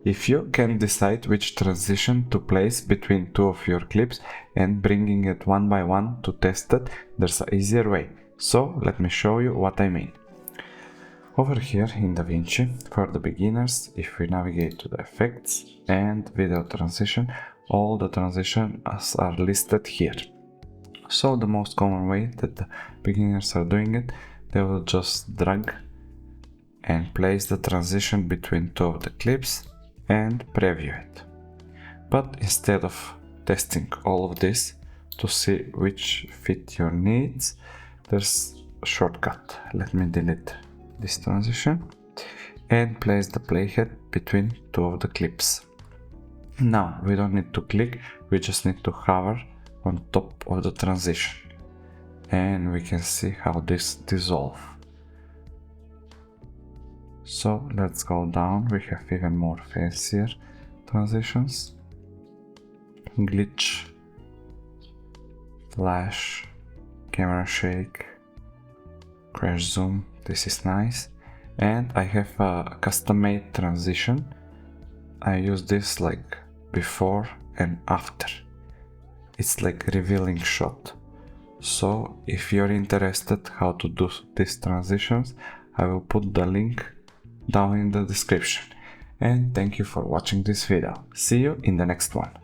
If you can decide which transition to place between two of your clips and bringing it one by one to test it, there's an easier way. So let me show you what I mean. Over here in DaVinci, for the beginners, if we navigate to the effects and video transition, all the transitions are listed here. So the most common way that the beginners are doing it, they will just drag and place the transition between two of the clips and preview it. But instead of testing all of this to see which fit your needs, there's a shortcut. Let me delete this transition and place the playhead between two of the clips. Now we don't need to click, we just need to hover on top of the transition and we can see how this dissolves. So let's go down, we have even more fancier transitions. Glitch, flash, camera shake, crash zoom, this is nice. And I have a custom-made transition. I use this like before and after. It's like revealing shot. So if you're interested how to do these transitions, I will put the link down in the description. And thank you for watching this video. See you in the next one.